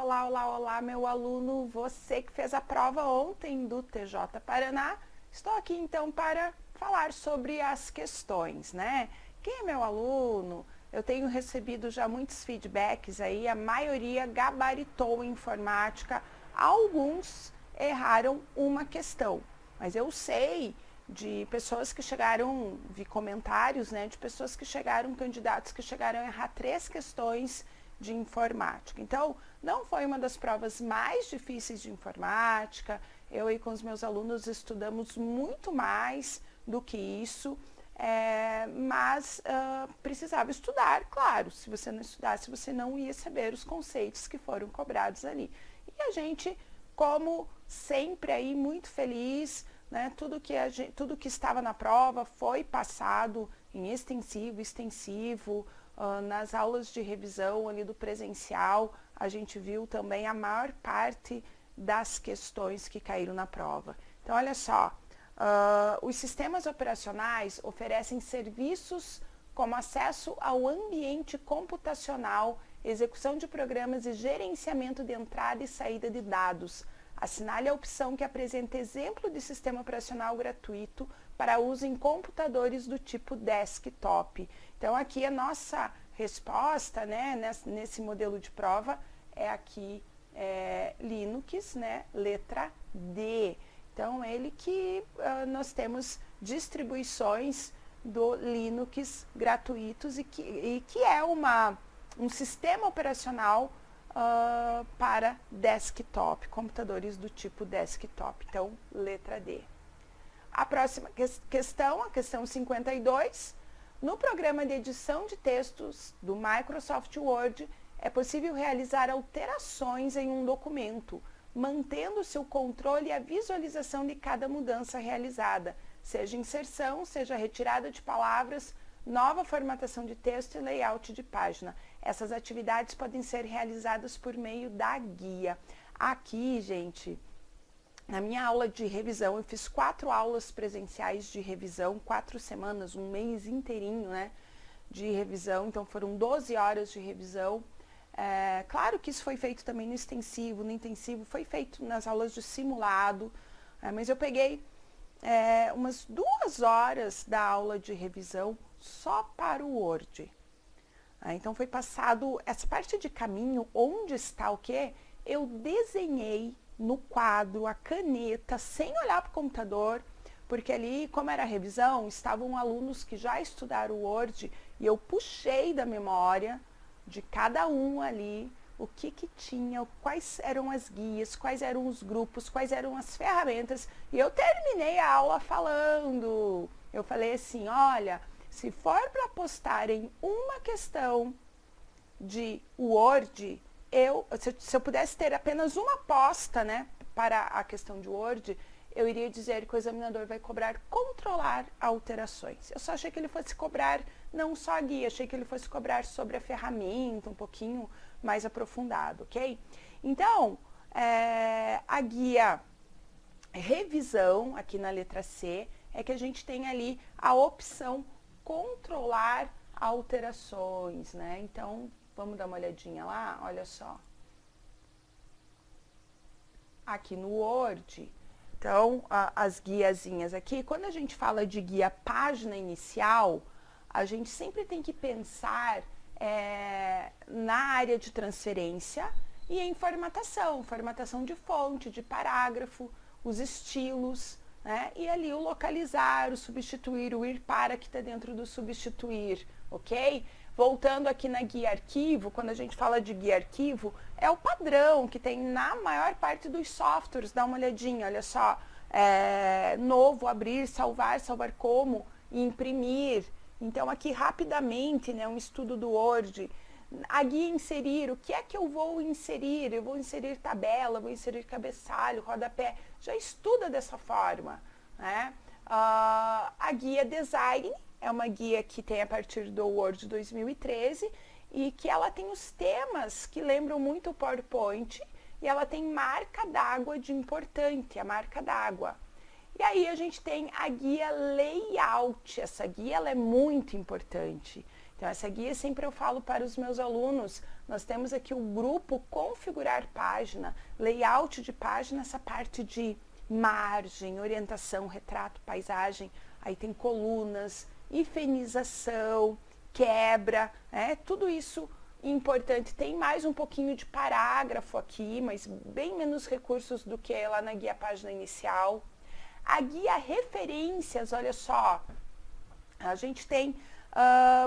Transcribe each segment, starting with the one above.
Olá, olá, olá, meu aluno, você que fez a prova ontem do TJ Paraná. Estou aqui então para falar sobre as questões, né? Quem é meu aluno? Eu tenho recebido já muitos feedbacks aí, a maioria gabaritou em informática, alguns erraram uma questão, mas eu sei de pessoas que chegaram, vi comentários, né, de pessoas que chegaram, candidatos que chegaram a errar 3 questões de informática. Então, não foi uma das provas mais difíceis de informática. Eu e com os meus alunos estudamos muito mais do que isso, mas precisava estudar, claro. Se você não estudasse, você não ia saber os conceitos que foram cobrados ali. E a gente, como sempre aí, muito feliz, né, tudo que estava na prova foi passado em extensivo, nas aulas de revisão ali do presencial, a gente viu também a maior parte das questões que caíram na prova. Então, olha só, os sistemas operacionais oferecem serviços como acesso ao ambiente computacional, execução de programas e gerenciamento de entrada e saída de dados. Assinale a opção que apresenta exemplo de sistema operacional gratuito para uso em computadores do tipo desktop. Então, aqui a nossa resposta, né, nesse modelo de prova é aqui Linux, né, letra D. Então, ele que nós temos distribuições do Linux gratuitos e que é um sistema operacional para desktop, computadores do tipo desktop. Então, letra D. A próxima questão, a questão 52. No programa de edição de textos do Microsoft Word, é possível realizar alterações em um documento, mantendo-se o controle e a visualização de cada mudança realizada, seja inserção, seja retirada de palavras, nova formatação de texto e layout de página. Essas atividades podem ser realizadas por meio da guia. Aqui, gente, na minha aula de revisão, eu fiz 4 aulas presenciais de revisão, 4 semanas, um mês inteirinho, né, de revisão. Então, foram 12 horas de revisão. Claro que isso foi feito também no extensivo, no intensivo, foi feito nas aulas de simulado, mas eu peguei umas 2 horas da aula de revisão só para o Word. Então, foi passado essa parte de caminho, onde está o quê? Eu desenhei no quadro, a caneta, sem olhar para o computador, porque ali, como era revisão, estavam alunos que já estudaram o Word e eu puxei da memória de cada um ali o que tinha, quais eram as guias, quais eram os grupos, quais eram as ferramentas, e eu terminei a aula falando. Eu falei assim, olha, se for para postar em uma questão de Word, se eu pudesse ter apenas uma aposta, né, para a questão de Word, eu iria dizer que o examinador vai cobrar controlar alterações. Eu só achei que ele fosse cobrar não só a guia, achei que ele fosse cobrar sobre a ferramenta, um pouquinho mais aprofundado, ok? Então, a guia revisão, aqui na letra C, é que a gente tem ali a opção controlar alterações, né? Então, vamos dar uma olhadinha lá, olha só. Aqui no Word, então, as guiazinhas aqui, quando a gente fala de guia página inicial, a gente sempre tem que pensar na área de transferência e em formatação de fonte, de parágrafo, os estilos, né? E ali o localizar, o substituir, o ir para que está dentro do substituir, ok? Voltando aqui na guia arquivo, quando a gente fala de guia arquivo, é o padrão que tem na maior parte dos softwares. Dá uma olhadinha, olha só, novo, abrir, salvar como, e imprimir. Então, aqui rapidamente, né, um estudo do Word. A guia inserir, o que é que eu vou inserir? Eu vou inserir tabela, vou inserir cabeçalho, rodapé. Já estuda dessa forma, né? A guia design é uma guia que tem a partir do Word 2013 e que ela tem os temas que lembram muito o PowerPoint e ela tem marca d'água de importante, a marca d'água. E aí a gente tem a guia layout. Essa guia ela é muito importante. Então, essa guia sempre eu falo para os meus alunos, nós temos aqui o grupo configurar página, layout de página, essa parte de margem, orientação, retrato, paisagem, aí tem colunas, hifenização, quebra, tudo isso importante. Tem mais um pouquinho de parágrafo aqui, mas bem menos recursos do que lá na guia página inicial. A guia referências, olha só, a gente tem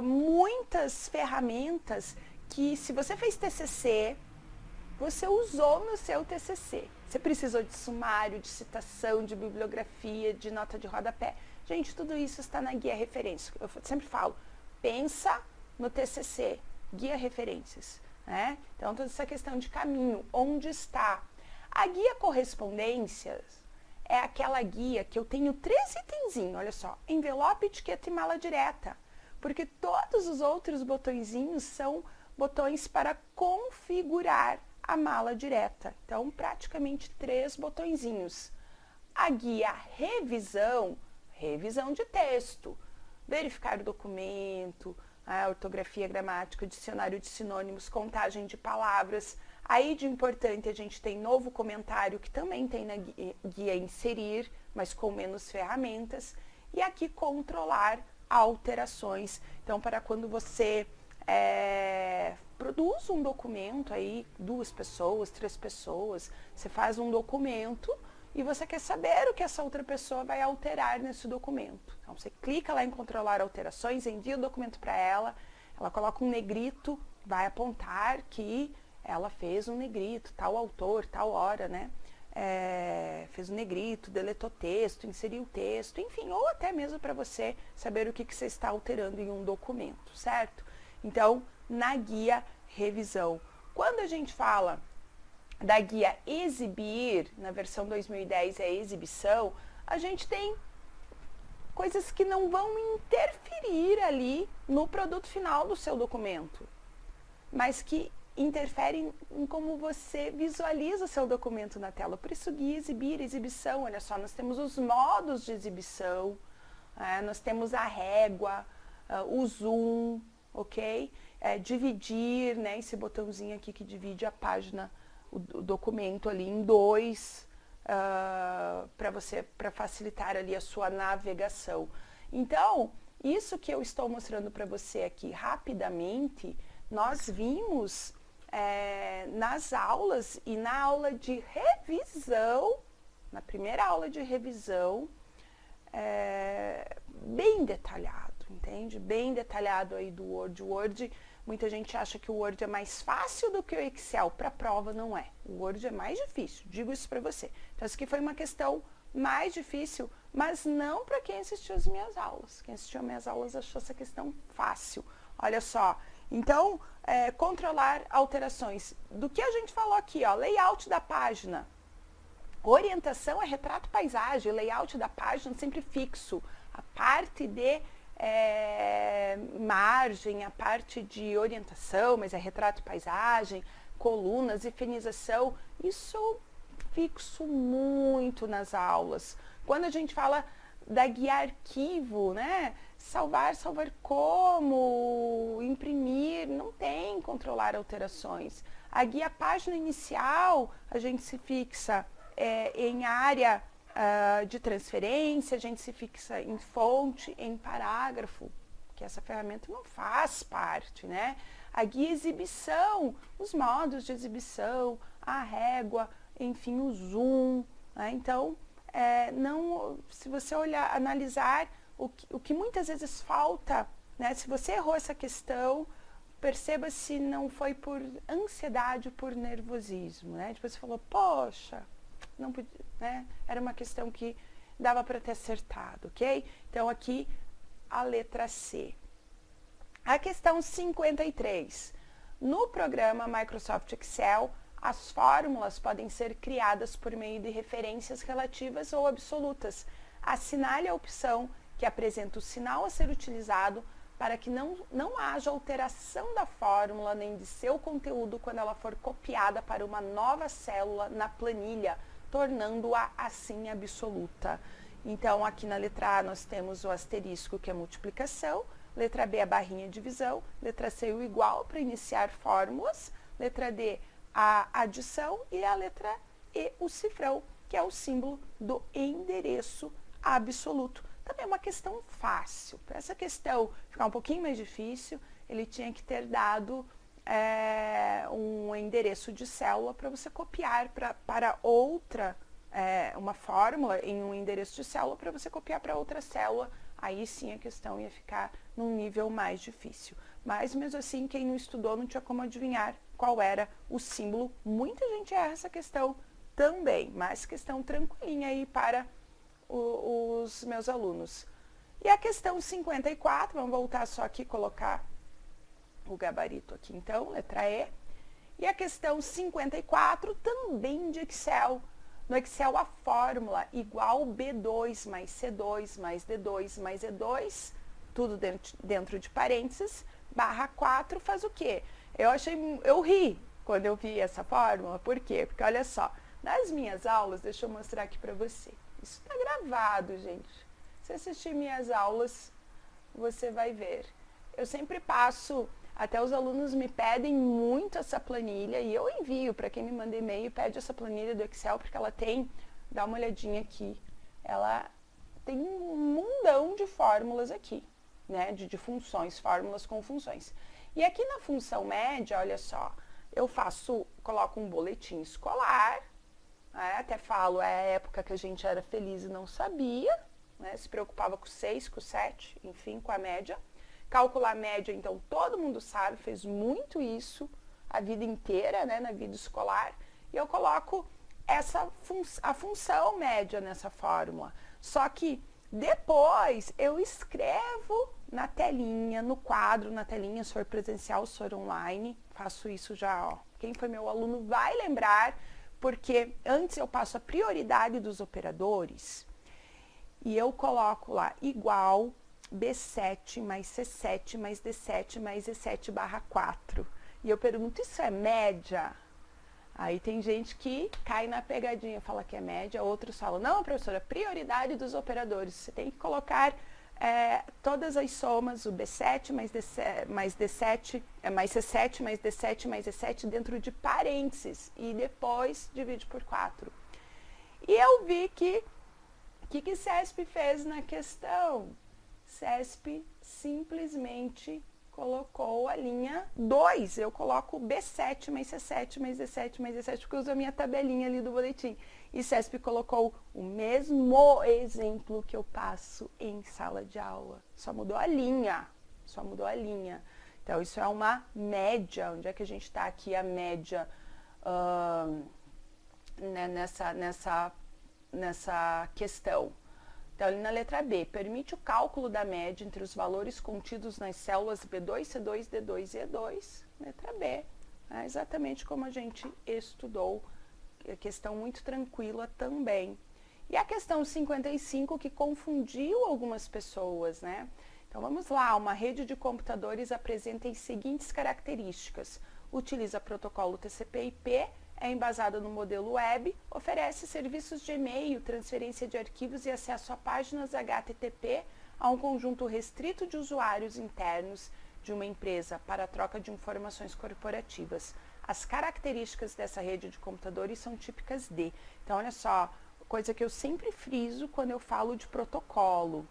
muitas ferramentas que, se você fez TCC, você usou no seu TCC. Você precisou de sumário, de citação, de bibliografia, de nota de rodapé. Gente, tudo isso está na guia referência. Eu sempre falo, pensa no TCC, guia referências, né? Então, toda essa questão de caminho, onde está? A guia correspondências é aquela guia que eu tenho 3 itenzinhos, olha só, envelope, etiqueta e mala direta, porque todos os outros botõezinhos são botões para configurar a mala direta. Então, praticamente 3 botõezinhos. A guia revisão, revisão de texto, verificar o documento, a ortografia, gramática, dicionário de sinônimos, contagem de palavras. Aí de importante a gente tem novo comentário, que também tem na guia inserir, mas com menos ferramentas. E aqui controlar alterações. Então, para quando você produz um documento aí, 2 pessoas, 3 pessoas, você faz um documento e você quer saber o que essa outra pessoa vai alterar nesse documento. Então, você clica lá em controlar alterações, envia o documento para ela coloca um negrito, vai apontar que ela fez um negrito, tal autor, tal hora, né? Fez um negrito, deletou texto, inseriu texto, enfim, ou até mesmo para você saber o que você está alterando em um documento, certo? Então, na guia revisão. Quando a gente fala da guia exibir, na versão 2010 é exibição, a gente tem coisas que não vão interferir ali no produto final do seu documento, mas que interferem em como você visualiza o seu documento na tela. Por isso, guia exibir, exibição, olha só, nós temos os modos de exibição, nós temos a régua, o zoom, ok? Dividir, né, esse botãozinho aqui que divide a página, o documento ali em 2, para facilitar ali a sua navegação. Então, isso que eu estou mostrando para você aqui rapidamente, nós vimos nas aulas e na aula de revisão, na primeira aula de revisão, bem detalhado, entende? Bem detalhado aí do Word. O Word, muita gente acha que o Word é mais fácil do que o Excel. Para a prova, não é. O Word é mais difícil, digo isso para você. Então, isso aqui foi uma questão mais difícil, mas não para quem assistiu as minhas aulas. Quem assistiu as minhas aulas achou essa questão fácil. Olha só. Então, controlar alterações. Do que a gente falou aqui, ó, layout da página. Orientação é retrato paisagem, layout da página sempre fixo. A parte de margem, a parte de orientação, mas é retrato paisagem, colunas, hifenização, isso fixo muito nas aulas. Quando a gente fala da guia arquivo, né? Salvar como, imprimir, não tem controlar alterações. A guia página inicial, a gente se fixa em área de transferência, a gente se fixa em fonte, em parágrafo, que essa ferramenta não faz parte, né? A guia exibição, os modos de exibição, a régua, enfim, o zoom, né? Então, se você olhar, analisar o que muitas vezes falta, né? Se você errou essa questão, perceba se não foi por ansiedade ou por nervosismo, né? Depois você falou, poxa, não podia, né? Era uma questão que dava para ter acertado, ok? Então, aqui, a letra C. A questão 53. No programa Microsoft Excel, as fórmulas podem ser criadas por meio de referências relativas ou absolutas. Assinale a opção que apresenta o sinal a ser utilizado para que não haja alteração da fórmula nem de seu conteúdo quando ela for copiada para uma nova célula na planilha, tornando-a assim absoluta. Então, aqui na letra A nós temos o asterisco, que é multiplicação, letra B, a barrinha de divisão, letra C, o igual para iniciar fórmulas, letra D, a adição e a letra E, o cifrão, que é o símbolo do endereço absoluto. Também é uma questão fácil. Para essa questão ficar um pouquinho mais difícil, ele tinha que ter dado um endereço de célula para você copiar para outra, uma fórmula em um endereço de célula para você copiar para outra célula. Aí sim a questão ia ficar num nível mais difícil. Mas mesmo assim, quem não estudou não tinha como adivinhar qual era o símbolo. Muita gente erra essa questão também, mas questão tranquilinha aí para os meus alunos. E a questão 54, vamos voltar só aqui, colocar o gabarito aqui então, letra E. E a questão 54, também de Excel. No Excel, a fórmula igual B2 mais C2 mais D2 mais E2, tudo dentro de parênteses, barra 4 faz o quê? Eu ri quando eu vi essa fórmula, por quê? Porque olha só, nas minhas aulas, deixa eu mostrar aqui para você. Isso está gravado, gente. Se assistir minhas aulas, você vai ver. Eu sempre passo, até os alunos me pedem muito essa planilha e eu envio para quem me manda e-mail, pede essa planilha do Excel, porque ela tem, dá uma olhadinha aqui, ela tem um mundão de fórmulas aqui, né, de funções, fórmulas com funções. E aqui na função média, olha só, eu coloco um boletim escolar, até falo, é a época que a gente era feliz e não sabia, né, se preocupava com 6, com 7, enfim, com a média. Calcular a média, então, todo mundo sabe, fez muito isso a vida inteira, né, na vida escolar. E eu coloco a função média nessa fórmula. Só que depois eu escrevo na telinha, no quadro, na telinha, se for presencial, se for online, faço isso já, ó. Quem foi meu aluno vai lembrar, porque antes eu passo a prioridade dos operadores e eu coloco lá igual B7 mais C7 mais D7 mais E7 barra 4. E eu pergunto, isso é média? Aí tem gente que cai na pegadinha, fala que é média, outros falam, não, professora, prioridade dos operadores. Você tem que colocar todas as somas, o B7 mais D7 mais C7 mais D7 mais E7 dentro de parênteses e depois divide por 4. E eu vi que CESP fez na questão? CESP simplesmente colocou a linha 2. Eu coloco B7 mais C7 mais D7 mais E7, porque eu uso a minha tabelinha ali do boletim. E CESP colocou o mesmo exemplo que eu passo em sala de aula. Só mudou a linha. Só mudou a linha. Então, isso é uma média. Onde é que a gente está aqui? A média né, nessa questão. Então, ali na letra B, permite o cálculo da média entre os valores contidos nas células B2, C2, D2 e E2. Letra B. É exatamente como a gente estudou. Questão muito tranquila também. E a questão 55, que confundiu algumas pessoas, né? Então, vamos lá. Uma rede de computadores apresenta as seguintes características. Utiliza protocolo TCP/IP, é embasada no modelo web, oferece serviços de e-mail, transferência de arquivos e acesso a páginas HTTP a um conjunto restrito de usuários internos de uma empresa para a troca de informações corporativas. As características dessa rede de computadores são típicas de. Então, olha só, coisa que eu sempre friso quando eu falo de protocolo.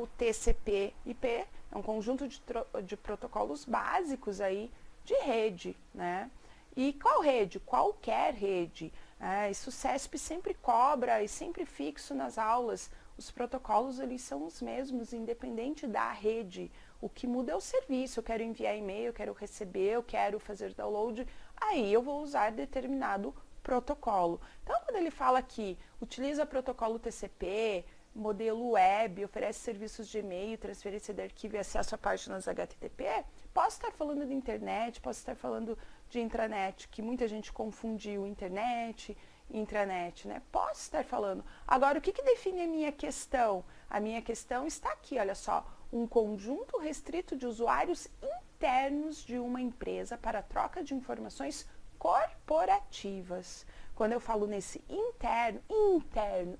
O TCP/IP é um conjunto de protocolos básicos aí de rede, né? E qual rede? Qualquer rede. Isso o CESP sempre cobra e sempre fixo nas aulas. Os protocolos, eles são os mesmos, independente da rede. O que muda é o serviço. Eu quero enviar e-mail, eu quero receber, eu quero fazer download. Aí eu vou usar determinado protocolo. Então, quando ele fala que utiliza protocolo TCP, modelo web, oferece serviços de e-mail, transferência de arquivo e acesso a páginas HTTP, posso estar falando de internet, posso estar falando de intranet, que muita gente confundiu internet e intranet, né? Posso estar falando. Agora, o que define a minha questão? A minha questão está aqui, olha só. Um conjunto restrito de usuários internos de uma empresa para troca de informações corporativas. Quando eu falo nesse interno,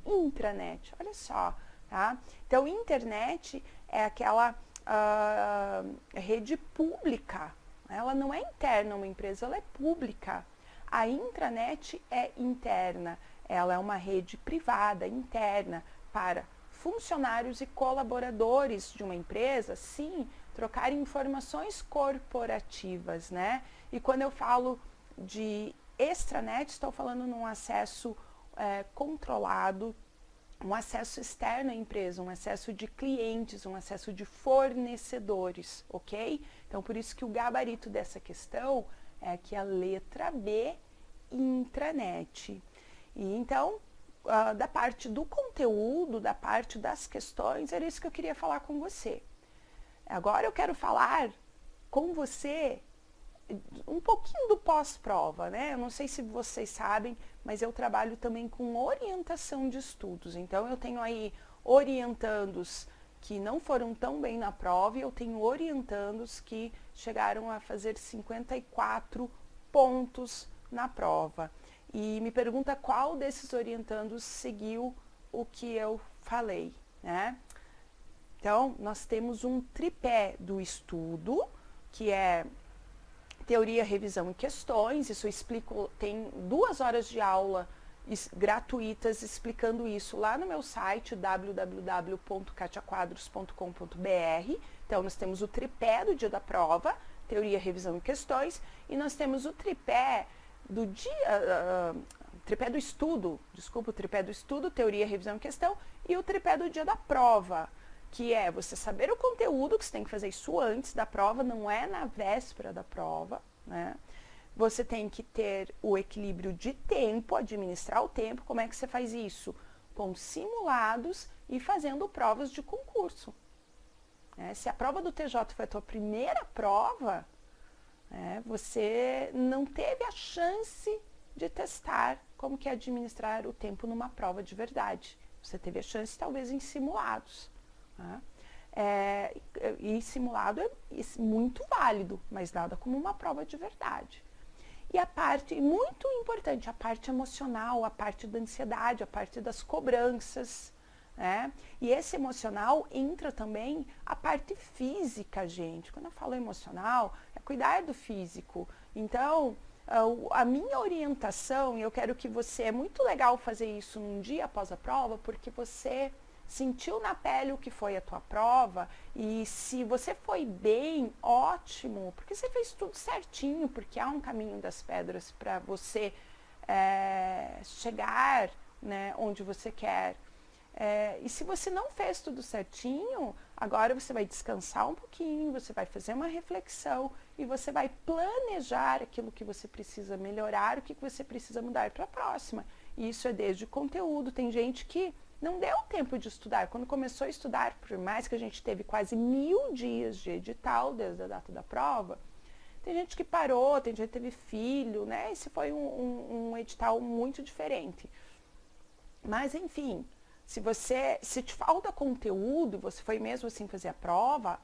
intranet, olha só, tá? Então, internet é aquela rede pública. Ela não é interna uma empresa, ela é pública. A intranet é interna, ela é uma rede privada, interna, para funcionários e colaboradores de uma empresa, sim, trocar informações corporativas, né? E quando eu falo de extranet, estou falando num acesso controlado, um acesso externo à empresa, um acesso de clientes, um acesso de fornecedores, ok? Então, por isso que o gabarito dessa questão é aqui a letra B, intranet. E então, da parte do conteúdo, da parte das questões, era isso que eu queria falar com você. Agora eu quero falar com você um pouquinho do pós-prova, né? Eu não sei se vocês sabem, mas eu trabalho também com orientação de estudos. Então, eu tenho aí orientandos que não foram tão bem na prova e eu tenho orientandos que chegaram a fazer 54 pontos na prova. E me pergunta qual desses orientandos seguiu o que eu falei, né? Então, nós temos um tripé do estudo, que é teoria, revisão e questões. Isso eu explico, tem 2 horas de aula gratuitas explicando isso lá no meu site www.katiaquadros.com.br. Então, nós temos o tripé do dia da prova, teoria, revisão e questões, e nós temos o tripé do dia, tripé do estudo, desculpa, o tripé do estudo, teoria, revisão e questão, e o tripé do dia da prova, que é você saber o conteúdo, que você tem que fazer isso antes da prova, não é na véspera da prova, né? Você tem que ter o equilíbrio de tempo, administrar o tempo. Como é que você faz isso? Com simulados e fazendo provas de concurso. Se a prova do TJ foi a tua primeira prova, você não teve a chance de testar como que é administrar o tempo numa prova de verdade. Você teve a chance, talvez, em simulados. E simulado é muito válido, mas nada como uma prova de verdade. E a parte, muito importante, a parte emocional, a parte da ansiedade, a parte das cobranças, né? E esse emocional entra também a parte física, gente. Quando eu falo emocional, é cuidar do físico. Então, a minha orientação, e eu quero que você, é muito legal fazer isso num dia após a prova, porque você sentiu na pele o que foi a tua prova, e se você foi bem, ótimo, porque você fez tudo certinho, porque há um caminho das pedras para você chegar, né, onde você quer. E se você não fez tudo certinho, agora você vai descansar um pouquinho, você vai fazer uma reflexão e você vai planejar aquilo que você precisa melhorar, o que você precisa mudar para a próxima. E isso é desde o conteúdo. Tem gente que não deu tempo de estudar. Quando começou a estudar, por mais que a gente teve quase 1000 dias de edital desde a data da prova, tem gente que parou, tem gente que teve filho, né? Esse foi um edital muito diferente. Mas, enfim, se te falta conteúdo, você foi mesmo assim fazer a prova,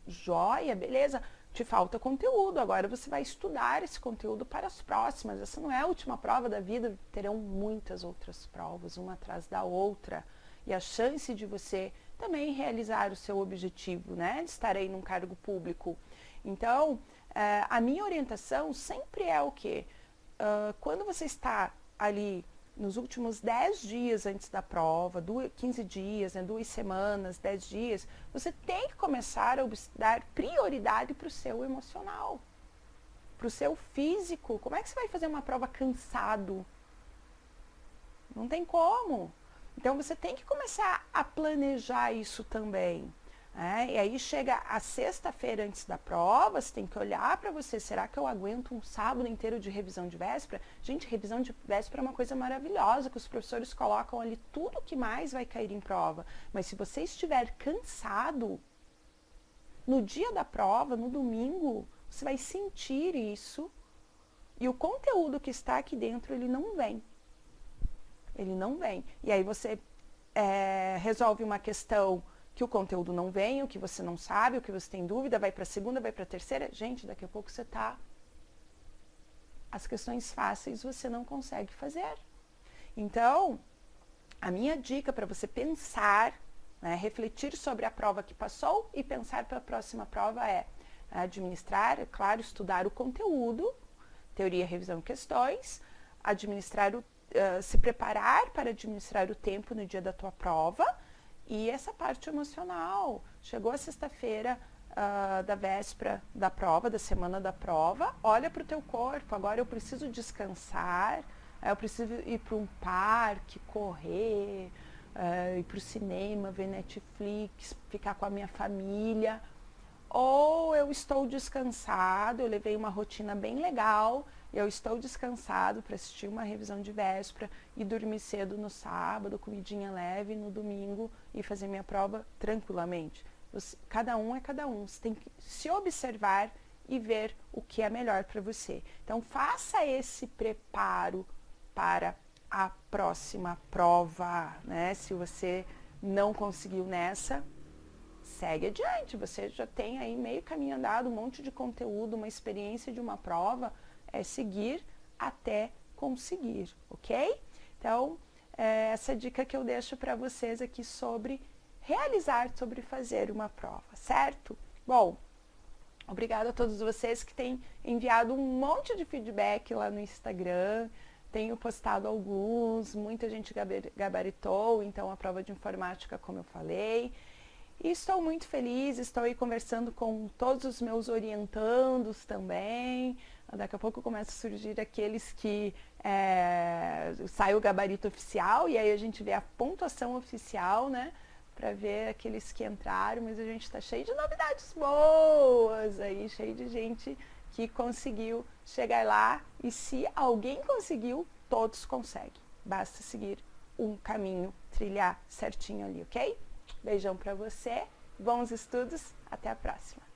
joia, beleza, te falta conteúdo, agora você vai estudar esse conteúdo para as próximas. Essa não é a última prova da vida, terão muitas outras provas, uma atrás da outra. E a chance de você também realizar o seu objetivo, né, de estar aí num cargo público. Então, a minha orientação sempre é o quê? Quando você está ali nos últimos 10 dias antes da prova, 15 dias, né, 2 semanas, 10 dias, você tem que começar a dar prioridade para o seu emocional, para o seu físico. Como é que você vai fazer uma prova cansado? Não tem como. Então, você tem que começar a planejar isso também. E aí chega a sexta-feira antes da prova, você tem que olhar para você, será que eu aguento um sábado inteiro de revisão de véspera? Gente, revisão de véspera é uma coisa maravilhosa, que os professores colocam ali tudo que mais vai cair em prova. Mas se você estiver cansado, no dia da prova, no domingo, você vai sentir isso e o conteúdo que está aqui dentro, ele não vem. Ele não vem. E aí você resolve uma questão que o conteúdo não vem, o que você não sabe, o que você tem dúvida, vai para a segunda, vai para a terceira. Gente, daqui a pouco você está... As questões fáceis você não consegue fazer. Então, a minha dica para você pensar né? Refletir sobre a prova que passou e pensar para a próxima prova é administrar, é claro, estudar o conteúdo, teoria, revisão e questões, se preparar para administrar o tempo no dia da tua prova e essa parte emocional. Chegou a sexta-feira da véspera da prova, da semana da prova, olha para o teu corpo, agora eu preciso descansar, eu preciso ir para um parque, correr, ir para o cinema, ver Netflix, ficar com a minha família, ou eu estou descansado, eu levei uma rotina bem legal, eu estou descansado para assistir uma revisão de véspera e dormir cedo no sábado, comidinha leve no domingo e fazer minha prova tranquilamente. Cada um é cada um, você tem que se observar e ver o que é melhor para você. Então faça esse preparo para a próxima prova, né? Se você não conseguiu nessa, segue adiante, você já tem aí meio caminho andado, um monte de conteúdo, uma experiência de uma prova, é seguir até conseguir, ok? Então, essa dica que eu deixo para vocês aqui sobre realizar, sobre fazer uma prova, certo? Bom, obrigada a todos vocês que têm enviado um monte de feedback lá no Instagram, tenho postado alguns, muita gente gabaritou, então a prova de informática, como eu falei. E estou muito feliz, estou aí conversando com todos os meus orientandos também. Daqui a pouco começa a surgir aqueles que sai o gabarito oficial e aí a gente vê a pontuação oficial, né? Para ver aqueles que entraram, mas a gente está cheio de novidades boas aí, cheio de gente que conseguiu chegar lá. E se alguém conseguiu, todos conseguem. Basta seguir um caminho, trilhar certinho ali, ok? Beijão para você, bons estudos, até a próxima!